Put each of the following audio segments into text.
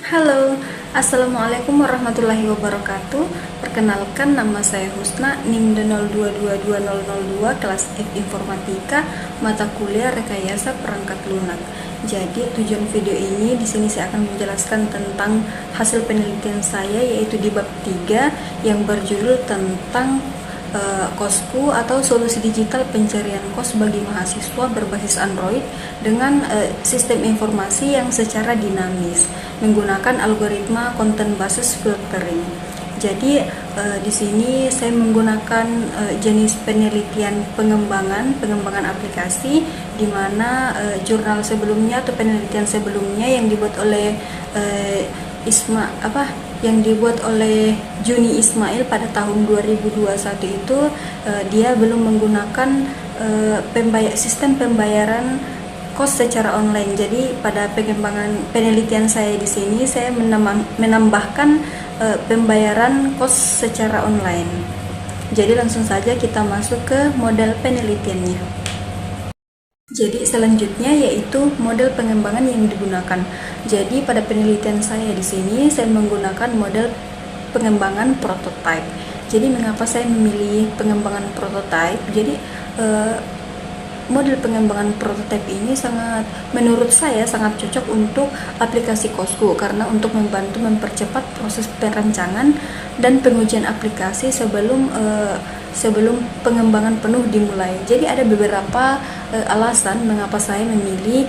Halo, Assalamualaikum warahmatullahi wabarakatuh. Perkenalkan, nama saya Husna, NIM 02222002, kelas F Informatika, mata kuliah Rekayasa Perangkat Lunak. Jadi, tujuan video ini di sini saya akan menjelaskan tentang hasil penelitian saya, yaitu di bab 3 yang berjudul tentang kosku atau solusi digital pencarian kos bagi mahasiswa berbasis Android dengan sistem informasi yang secara dinamis menggunakan algoritma content basis filtering. Jadi di sini saya menggunakan jenis penelitian pengembangan aplikasi, di mana jurnal sebelumnya atau penelitian sebelumnya yang dibuat oleh yang dibuat oleh Juni Ismail pada tahun 2021 itu dia belum menggunakan sistem pembayaran kos secara online. Jadi pada pengembangan penelitian saya di sini saya menambahkan pembayaran kos secara online. Jadi langsung saja kita masuk ke model penelitiannya. Jadi selanjutnya yaitu model pengembangan yang digunakan. Jadi pada penelitian saya di sini saya menggunakan model pengembangan prototype. Jadi mengapa saya memilih pengembangan prototype? Jadi model pengembangan prototype ini menurut saya sangat cocok untuk aplikasi kosku, karena untuk membantu mempercepat proses perencanaan dan pengujian aplikasi sebelum pengembangan penuh dimulai. Jadi ada beberapa alasan mengapa saya memilih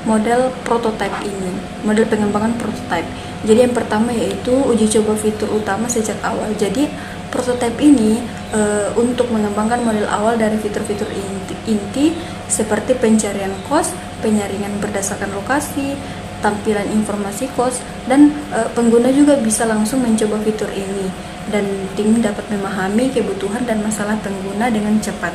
model prototype ini, model pengembangan prototype. Jadi yang pertama yaitu uji coba fitur utama sejak awal. Jadi prototype ini untuk mengembangkan model awal dari fitur-fitur inti seperti pencarian kos, penyaringan berdasarkan lokasi, tampilan informasi kos, dan pengguna juga bisa langsung mencoba fitur ini dan tim dapat memahami kebutuhan dan masalah pengguna dengan cepat.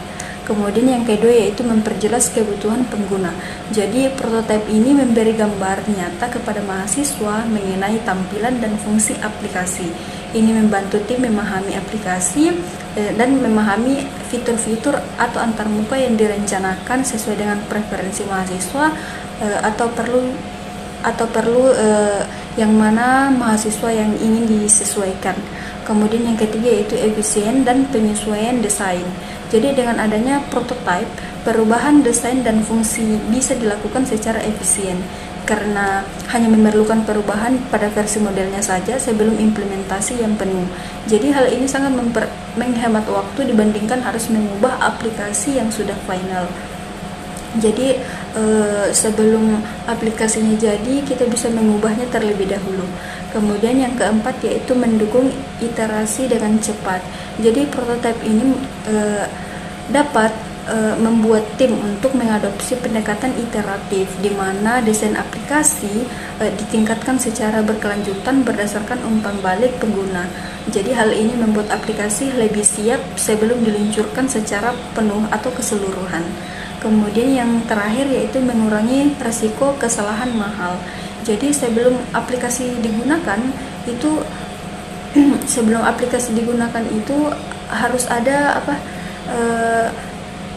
Kemudian yang kedua yaitu memperjelas kebutuhan pengguna. Jadi prototipe ini memberi gambar nyata kepada mahasiswa mengenai tampilan dan fungsi aplikasi. Ini membantu tim memahami aplikasi dan memahami fitur-fitur atau antarmuka yang direncanakan sesuai dengan preferensi mahasiswa atau perlu yang mana mahasiswa yang ingin disesuaikan. Kemudian yang ketiga yaitu efisien dan penyesuaian desain. Jadi dengan adanya prototype, perubahan desain dan fungsi bisa dilakukan secara efisien karena hanya memerlukan perubahan pada versi modelnya saja sebelum implementasi yang penuh. Jadi hal ini sangat menghemat waktu dibandingkan harus mengubah aplikasi yang sudah final. Jadi sebelum aplikasinya jadi kita bisa mengubahnya terlebih dahulu. Kemudian yang keempat yaitu mendukung iterasi dengan cepat. Jadi prototipe ini dapat membuat tim untuk mengadopsi pendekatan iteratif, di mana desain aplikasi ditingkatkan secara berkelanjutan berdasarkan umpan balik pengguna. Jadi hal ini membuat aplikasi lebih siap sebelum diluncurkan secara penuh atau keseluruhan. Kemudian yang terakhir yaitu mengurangi risiko kesalahan mahal. Jadi sebelum aplikasi digunakan itu harus ada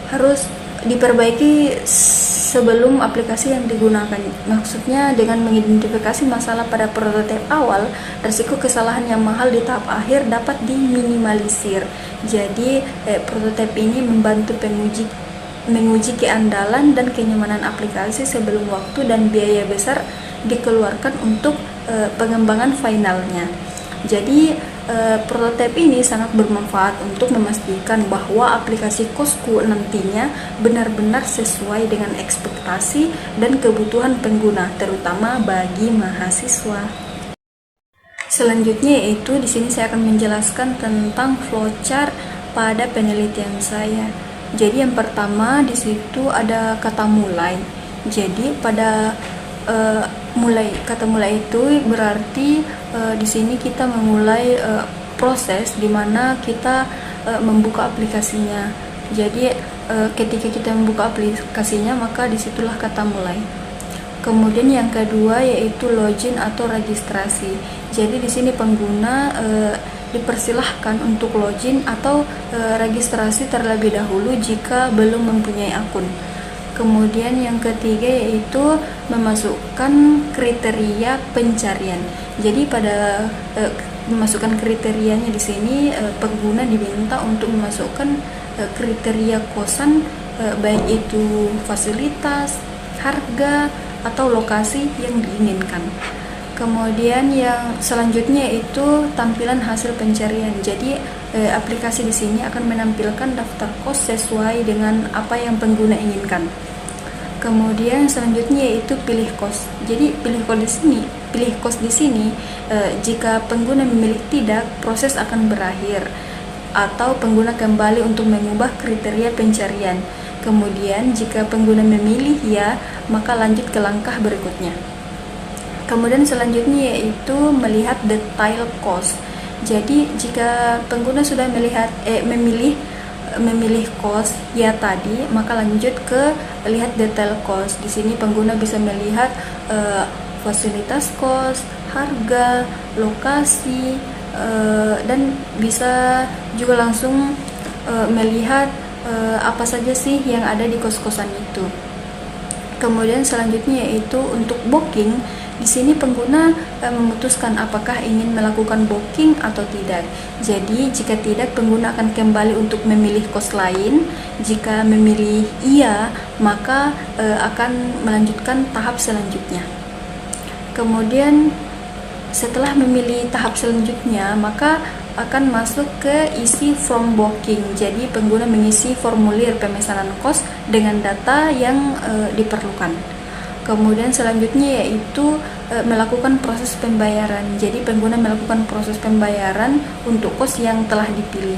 harus diperbaiki sebelum aplikasi yang digunakan. Maksudnya dengan mengidentifikasi masalah pada prototipe awal, risiko kesalahan yang mahal di tahap akhir dapat diminimalisir. Jadi prototipe ini membantu menguji keandalan dan kenyamanan aplikasi sebelum waktu dan biaya besar dikeluarkan untuk pengembangan finalnya. Jadi prototipe ini sangat bermanfaat untuk memastikan bahwa aplikasi kosku nantinya benar-benar sesuai dengan ekspektasi dan kebutuhan pengguna, terutama bagi mahasiswa. Selanjutnya yaitu di sini saya akan menjelaskan tentang flowchart pada penelitian saya. Jadi yang pertama di situ ada kata mulai. Jadi pada kata mulai itu berarti di sini kita memulai proses di mana kita membuka aplikasinya. Jadi ketika kita membuka aplikasinya maka disitulah kata mulai. Kemudian yang kedua yaitu login atau registrasi. Jadi di sini pengguna dipersilahkan untuk login atau registrasi terlebih dahulu jika belum mempunyai akun. Kemudian yang ketiga yaitu memasukkan kriteria pencarian. Jadi pada memasukkan kriterianya di sini pengguna diminta untuk memasukkan kriteria kosan, baik itu fasilitas, harga, atau lokasi yang diinginkan. Kemudian yang selanjutnya itu tampilan hasil pencarian. Jadi aplikasi di sini akan menampilkan daftar kos sesuai dengan apa yang pengguna inginkan. Kemudian selanjutnya yaitu pilih kos. Jadi pilih kos di sini jika pengguna memilih tidak, proses akan berakhir atau pengguna kembali untuk mengubah kriteria pencarian. Kemudian jika pengguna memilih ya, maka lanjut ke langkah berikutnya. Kemudian selanjutnya yaitu melihat detail kos. Jadi jika pengguna sudah memilih kos ya tadi, maka lanjut ke lihat detail kos. Di sini pengguna bisa melihat fasilitas kos, harga, lokasi, dan bisa juga langsung melihat apa saja sih yang ada di kos-kosan itu. Kemudian selanjutnya yaitu untuk booking. Di sini pengguna memutuskan apakah ingin melakukan booking atau tidak. Jadi jika tidak, pengguna akan kembali untuk memilih kos lain. Jika memilih iya, maka akan melanjutkan tahap selanjutnya. Kemudian setelah memilih tahap selanjutnya, maka akan masuk ke isi form booking. Jadi pengguna mengisi formulir pemesanan kos dengan data yang diperlukan. Kemudian selanjutnya yaitu melakukan proses pembayaran. Jadi pengguna melakukan proses pembayaran untuk kos yang telah dipilih.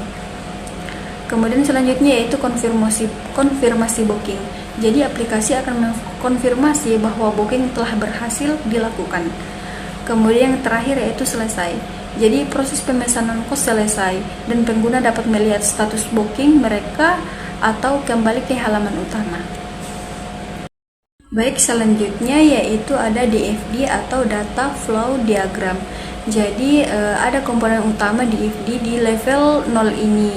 Kemudian selanjutnya yaitu konfirmasi booking. Jadi aplikasi akan mengkonfirmasi bahwa booking telah berhasil dilakukan. Kemudian yang terakhir yaitu selesai. Jadi proses pemesanan kos selesai dan pengguna dapat melihat status booking mereka atau kembali ke halaman utama. Baik, selanjutnya yaitu ada DFD atau Data Flow Diagram. Jadi ada komponen utama DFD di level 0 ini.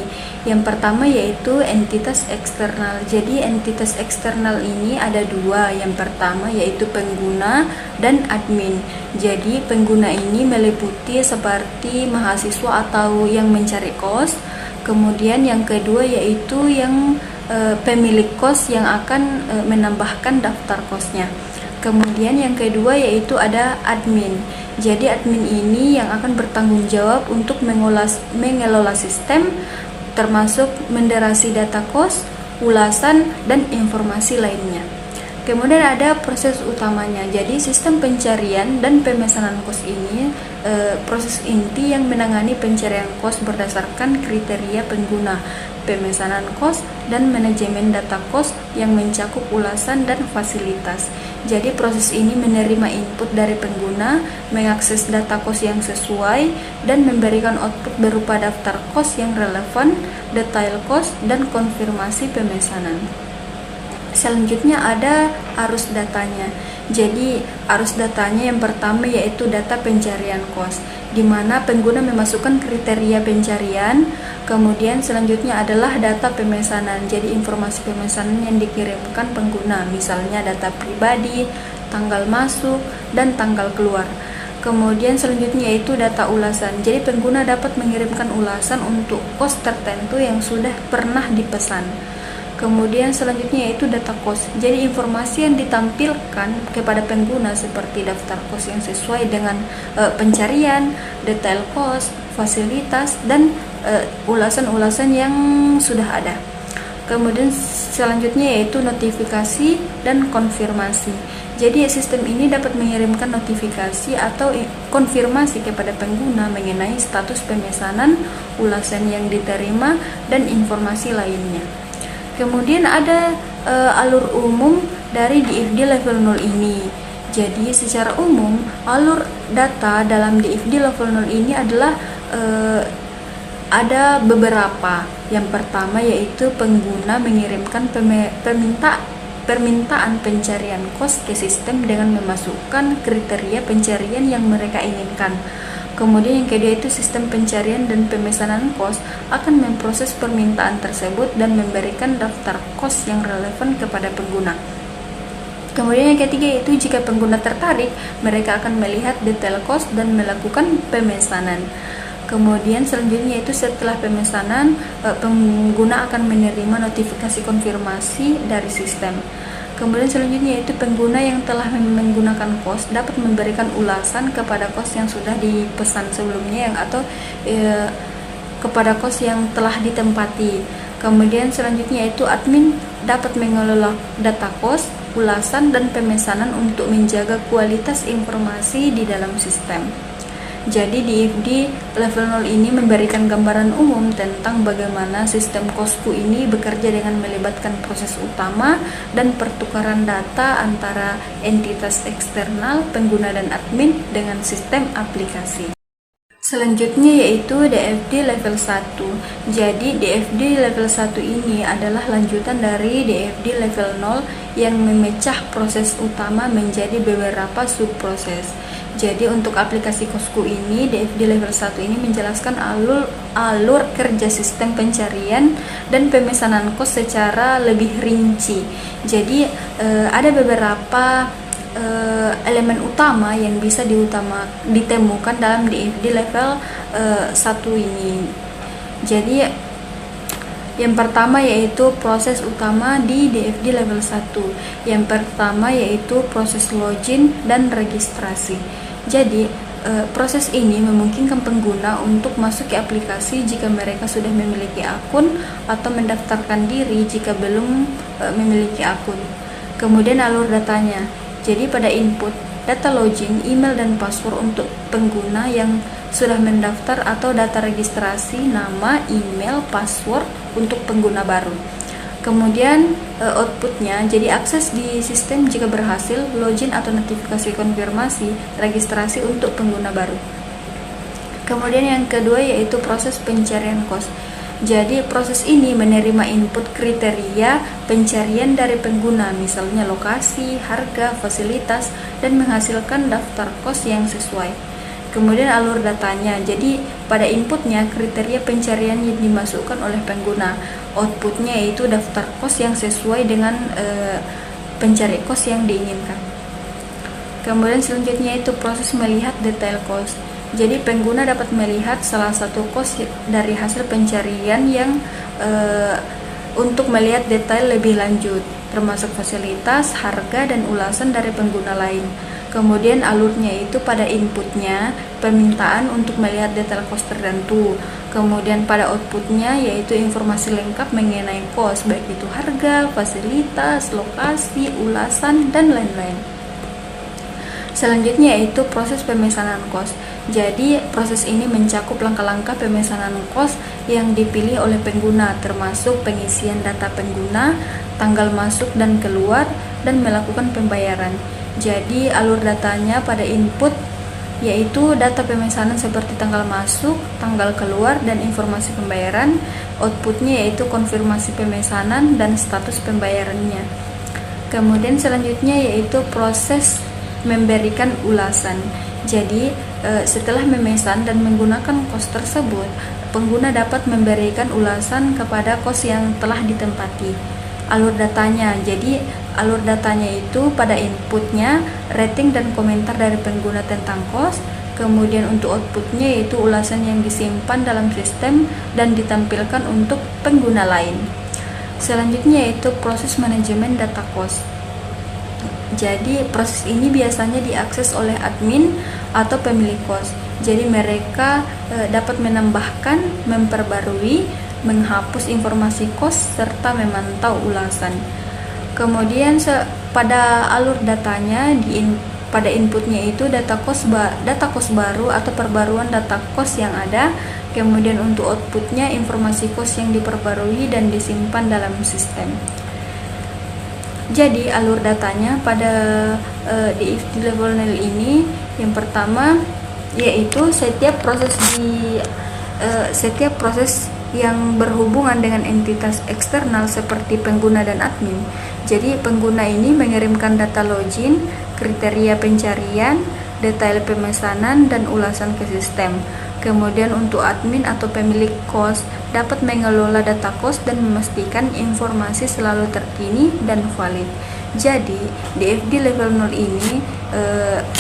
Yang pertama yaitu entitas eksternal. Jadi entitas eksternal ini ada dua. Yang pertama yaitu pengguna dan admin. Jadi pengguna ini meliputi seperti mahasiswa atau yang mencari kos. Kemudian yang kedua yaitu yang pemilik kos yang akan menambahkan daftar kosnya. Kemudian yang kedua yaitu ada admin. Jadi admin ini yang akan bertanggung jawab untuk mengelola sistem, termasuk menderasi data kos, ulasan, dan informasi lainnya. Kemudian ada proses utamanya. Jadi sistem pencarian dan pemesanan kos ini proses inti yang menangani pencarian kos berdasarkan kriteria pengguna, pemesanan kos, dan manajemen data kos yang mencakup ulasan dan fasilitas. Jadi proses ini menerima input dari pengguna, mengakses data kos yang sesuai, dan memberikan output berupa daftar kos yang relevan, detail kos, dan konfirmasi pemesanan. Selanjutnya ada arus datanya. Jadi arus datanya yang pertama yaitu data pencarian kos, di mana pengguna memasukkan kriteria pencarian. Kemudian selanjutnya adalah data pemesanan. Jadi informasi pemesanan yang dikirimkan pengguna, misalnya data pribadi, tanggal masuk, dan tanggal keluar. Kemudian selanjutnya yaitu data ulasan. Jadi pengguna dapat mengirimkan ulasan untuk kos tertentu yang sudah pernah dipesan. Kemudian selanjutnya yaitu data kos. Jadi informasi yang ditampilkan kepada pengguna seperti daftar kos yang sesuai dengan pencarian, detail kos, fasilitas, dan ulasan-ulasan yang sudah ada. Kemudian selanjutnya yaitu notifikasi dan konfirmasi. Jadi sistem ini dapat mengirimkan notifikasi atau konfirmasi kepada pengguna mengenai status pemesanan, ulasan yang diterima, dan informasi lainnya. Kemudian ada alur umum dari DFD level 0 ini. Jadi secara umum alur data dalam DFD level 0 ini adalah ada beberapa. Yang pertama yaitu pengguna mengirimkan permintaan pencarian kos ke sistem dengan memasukkan kriteria pencarian yang mereka inginkan. Kemudian yang kedua itu sistem pencarian dan pemesanan kos akan memproses permintaan tersebut dan memberikan daftar kos yang relevan kepada pengguna. Kemudian yang ketiga itu jika pengguna tertarik, mereka akan melihat detail kos dan melakukan pemesanan. Kemudian selanjutnya itu setelah pemesanan, pengguna akan menerima notifikasi konfirmasi dari sistem. Kemudian selanjutnya itu pengguna yang telah menggunakan kos dapat memberikan ulasan kepada kos yang sudah dipesan sebelumnya atau kepada kos yang telah ditempati. Kemudian selanjutnya itu admin dapat mengelola data kos, ulasan, dan pemesanan untuk menjaga kualitas informasi di dalam sistem. Jadi DFD level 0 ini memberikan gambaran umum tentang bagaimana sistem kosku ini bekerja dengan melibatkan proses utama dan pertukaran data antara entitas eksternal, pengguna dan admin dengan sistem aplikasi. Selanjutnya yaitu DFD level 1. Jadi DFD level 1 ini adalah lanjutan dari DFD level 0 yang memecah proses utama menjadi beberapa subproses. Jadi untuk aplikasi kosku ini, DFD level 1 ini menjelaskan alur kerja sistem pencarian dan pemesanan kos secara lebih rinci. Jadi ada beberapa elemen utama yang bisa ditemukan dalam DFD level 1 ini. Jadi yang pertama yaitu proses utama di DFD level 1. Yang pertama yaitu proses login dan registrasi. Jadi proses ini memungkinkan pengguna untuk masuk ke aplikasi jika mereka sudah memiliki akun atau mendaftarkan diri jika belum memiliki akun. Kemudian alur datanya. Jadi pada input data login, email dan password untuk pengguna yang sudah mendaftar atau data registrasi, nama, email, password untuk pengguna baru. Kemudian outputnya, jadi akses di sistem jika berhasil, login atau notifikasi konfirmasi, registrasi untuk pengguna baru. Kemudian yang kedua yaitu proses pencarian kos. Jadi proses ini menerima input kriteria pencarian dari pengguna, misalnya lokasi, harga, fasilitas, dan menghasilkan daftar kos yang sesuai. Kemudian alur datanya, jadi pada inputnya kriteria pencarian yang dimasukkan oleh pengguna, outputnya yaitu daftar kos yang sesuai dengan pencari kos yang diinginkan. Kemudian selanjutnya itu proses melihat detail kos. Jadi pengguna dapat melihat salah satu kos dari hasil pencarian yang untuk melihat detail lebih lanjut, termasuk fasilitas, harga, dan ulasan dari pengguna lain. Kemudian alurnya itu pada inputnya permintaan untuk melihat detail kos tertentu. Kemudian pada outputnya yaitu informasi lengkap mengenai kos, baik itu harga, fasilitas, lokasi, ulasan, dan lain-lain. Selanjutnya yaitu proses pemesanan kos. Jadi proses ini mencakup langkah-langkah pemesanan kos yang dipilih oleh pengguna, termasuk pengisian data pengguna, tanggal masuk dan keluar, dan melakukan pembayaran. Jadi alur datanya pada input yaitu data pemesanan seperti tanggal masuk, tanggal keluar, dan informasi pembayaran. Outputnya yaitu konfirmasi pemesanan dan status pembayarannya. Kemudian selanjutnya yaitu proses memberikan ulasan. Jadi setelah memesan dan menggunakan kos tersebut, pengguna dapat memberikan ulasan kepada kos yang telah ditempati. Alur datanya, jadi alur datanya itu pada inputnya rating dan komentar dari pengguna tentang kos. Kemudian untuk outputnya yaitu ulasan yang disimpan dalam sistem dan ditampilkan untuk pengguna lain. Selanjutnya yaitu proses manajemen data kos. Jadi proses ini biasanya diakses oleh admin atau pemilik kos. Jadi mereka dapat menambahkan, memperbarui, menghapus informasi kos, serta memantau ulasan. Kemudian pada alur datanya pada inputnya itu data kos baru atau perbaruan data kos yang ada. Kemudian untuk outputnya informasi kos yang diperbarui dan disimpan dalam sistem. Jadi alur datanya pada DFD level 0 ini yang pertama yaitu setiap proses yang berhubungan dengan entitas eksternal seperti pengguna dan admin. Jadi pengguna ini mengirimkan data login, kriteria pencarian, detail pemesanan, dan ulasan ke sistem. Kemudian untuk admin atau pemilik kos dapat mengelola data kos dan memastikan informasi selalu terkini dan valid. Jadi DFD level 0 ini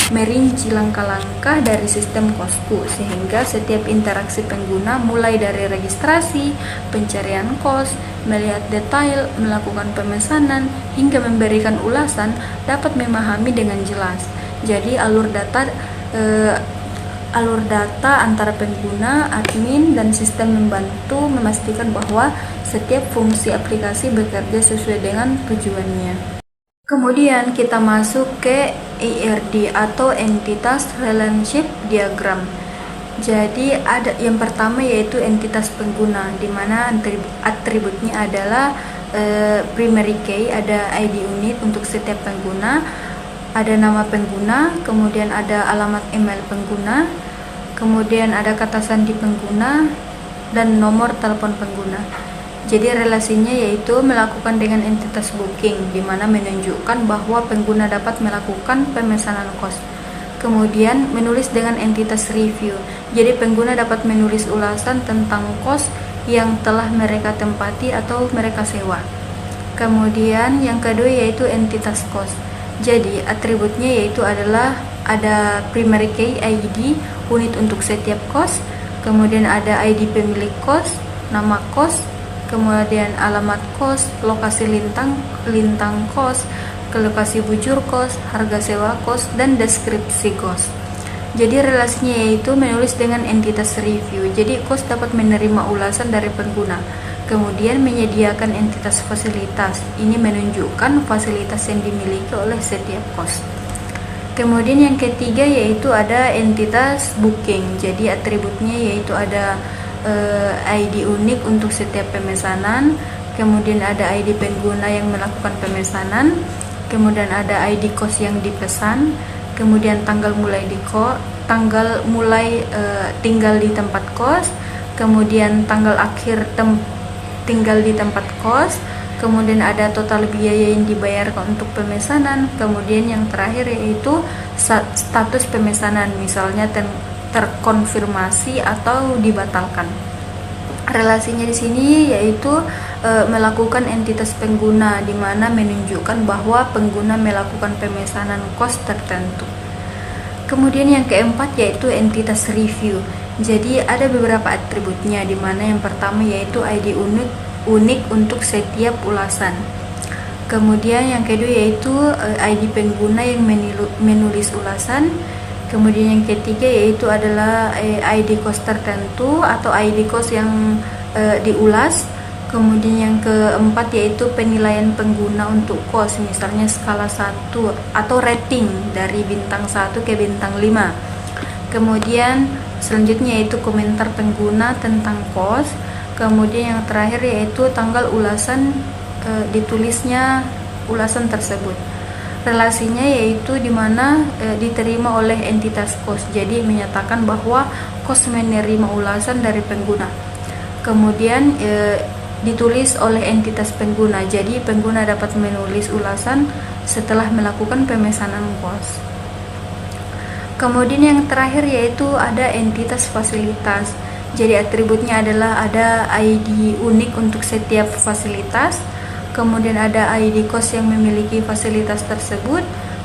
merinci langkah-langkah dari sistem kosku, sehingga setiap interaksi pengguna mulai dari registrasi, pencarian kos, melihat detail, melakukan pemesanan, hingga memberikan ulasan dapat memahami dengan jelas. Jadi alur data antara pengguna, admin, dan sistem membantu memastikan bahwa setiap fungsi aplikasi bekerja sesuai dengan tujuannya. Kemudian kita masuk ke ERD atau Entitas Relationship Diagram. Jadi ada yang pertama yaitu entitas pengguna, di mana atributnya adalah primary key, ada ID unit untuk setiap pengguna, ada nama pengguna, kemudian ada alamat email pengguna, kemudian ada kata sandi pengguna, dan nomor telepon pengguna. Jadi relasinya yaitu melakukan dengan entitas booking, di mana menunjukkan bahwa pengguna dapat melakukan pemesanan kos. Kemudian menulis dengan entitas review. Jadi pengguna dapat menulis ulasan tentang kos yang telah mereka tempati atau mereka sewa. Kemudian yang kedua yaitu entitas kos. Jadi atributnya yaitu adalah ada primary key ID unit untuk setiap kos, kemudian ada ID pemilik kos, nama kos, kemudian alamat kos, lokasi lintang kos, ke lokasi bujur kos, harga sewa kos, dan deskripsi kos. Jadi relasinya yaitu menulis dengan entitas review. Jadi kos dapat menerima ulasan dari pengguna. Kemudian menyediakan entitas fasilitas. Ini menunjukkan fasilitas yang dimiliki oleh setiap kos. Kemudian yang ketiga yaitu ada entitas booking. Jadi atributnya yaitu ada ID unik untuk setiap pemesanan, kemudian ada ID pengguna yang melakukan pemesanan, kemudian ada ID kos yang dipesan, kemudian tanggal mulai tinggal di tempat kos, kemudian tanggal akhir tinggal di tempat kos, kemudian ada total biaya yang dibayarkan untuk pemesanan, kemudian yang terakhir yaitu status pemesanan, misalnya terkonfirmasi atau dibatalkan. Relasinya di sini yaitu melakukan entitas pengguna, di mana menunjukkan bahwa pengguna melakukan pemesanan kos tertentu. Kemudian yang keempat yaitu entitas review. Jadi ada beberapa atributnya, di mana yang pertama yaitu ID unik untuk setiap ulasan. Kemudian yang kedua yaitu ID pengguna yang menulis ulasan. Kemudian yang ketiga yaitu adalah ID kos tertentu atau ID kos yang diulas. Kemudian yang keempat yaitu penilaian pengguna untuk kos, misalnya skala 1 atau rating dari bintang 1 ke bintang 5. Kemudian selanjutnya yaitu komentar pengguna tentang kos. Kemudian yang terakhir yaitu tanggal ulasan ditulisnya ulasan tersebut. Relasinya yaitu di mana diterima oleh entitas kos, jadi menyatakan bahwa kos menerima ulasan dari pengguna. Kemudian ditulis oleh entitas pengguna, jadi pengguna dapat menulis ulasan setelah melakukan pemesanan kos. Kemudian yang terakhir yaitu ada entitas fasilitas. Jadi atributnya adalah ada ID unik untuk setiap fasilitas, kemudian ada ID kos yang memiliki fasilitas tersebut,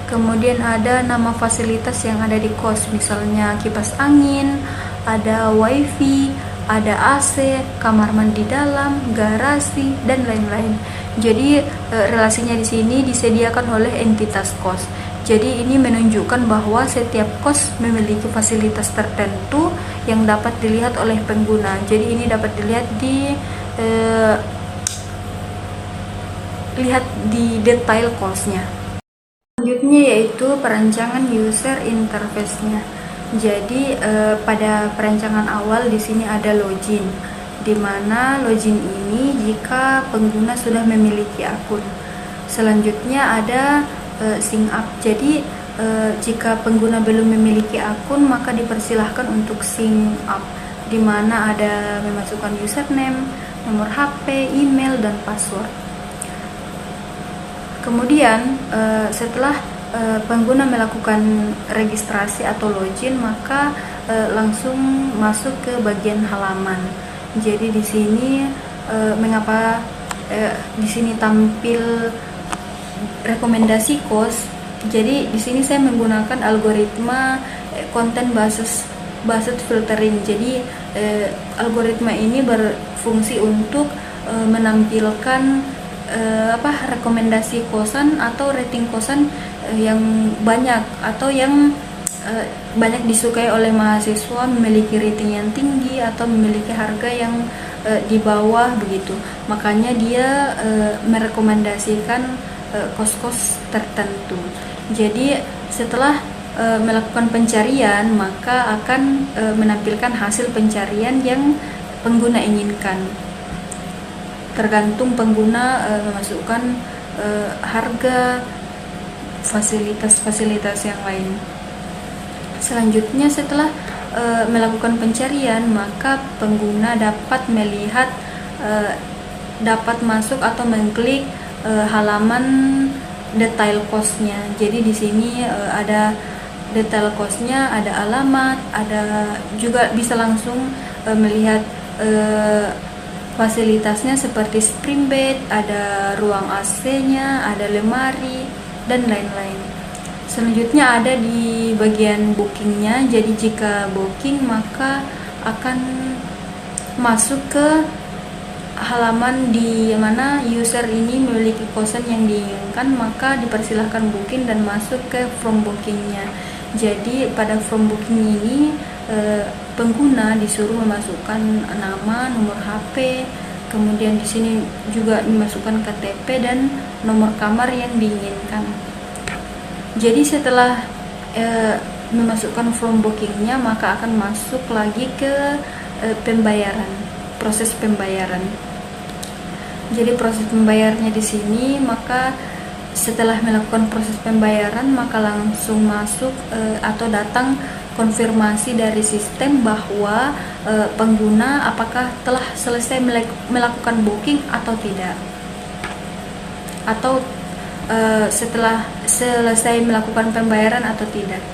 kemudian ada nama fasilitas yang ada di kos, misalnya kipas angin, ada wifi, ada AC, kamar mandi dalam, garasi, dan lain-lain. Jadi relasinya di sini disediakan oleh entitas kos. Jadi ini menunjukkan bahwa setiap kos memiliki fasilitas tertentu yang dapat dilihat oleh pengguna. Jadi ini dapat dilihat di detail kosnya. Selanjutnya yaitu perancangan user interface-nya. Jadi pada perancangan awal di sini ada login, di mana login ini jika pengguna sudah memiliki akun. Selanjutnya ada sign up. Jadi jika pengguna belum memiliki akun maka dipersilahkan untuk sign up, di mana ada memasukkan username, nomor HP, email, dan password. Kemudian setelah pengguna melakukan registrasi atau login, maka langsung masuk ke bagian halaman. Jadi di sini mengapa di sini tampil rekomendasi kos. Jadi di sini saya menggunakan algoritma content based filtering. Jadi algoritma ini berfungsi untuk menampilkan rekomendasi kosan atau rating kosan yang banyak atau yang banyak disukai oleh mahasiswa, memiliki rating yang tinggi atau memiliki harga yang di bawah begitu. Makanya dia merekomendasikan kos-kos tertentu. Jadi setelah melakukan pencarian, maka akan menampilkan hasil pencarian yang pengguna inginkan. Tergantung pengguna memasukkan harga, fasilitas-fasilitas yang lain. Selanjutnya setelah melakukan pencarian, maka pengguna dapat melihat dapat masuk atau mengklik halaman detail kosnya. Jadi di sini ada detail kosnya, ada alamat, ada juga bisa langsung melihat fasilitasnya seperti spring bed, ada ruang AC-nya, ada lemari, dan lain-lain. Selanjutnya ada di bagian bookingnya. Jadi jika booking, maka akan masuk ke halaman di mana user ini memiliki kosan yang diinginkan, maka dipersilahkan booking dan masuk ke form bookingnya. Jadi pada form booking ini pengguna disuruh memasukkan nama, nomor HP, kemudian di sini juga dimasukkan KTP dan nomor kamar yang diinginkan. Jadi setelah memasukkan form bookingnya, maka akan masuk lagi ke pembayaran, proses pembayaran. Jadi proses pembayarannya di sini, maka setelah melakukan proses pembayaran, maka langsung masuk atau datang konfirmasi dari sistem bahwa pengguna apakah telah selesai melakukan booking atau tidak, atau setelah selesai melakukan pembayaran atau tidak.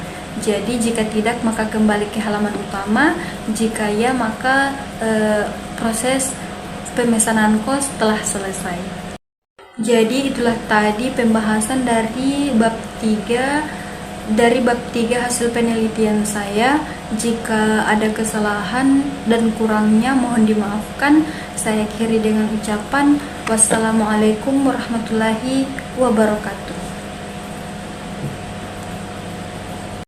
Jadi jika tidak, maka kembali ke halaman utama. Jika ya, maka proses pemesanan kos telah selesai. Jadi itulah tadi pembahasan dari bab 3 hasil penelitian saya. Jika ada kesalahan dan kurangnya mohon dimaafkan. Saya akhiri dengan ucapan wassalamualaikum warahmatullahi wabarakatuh.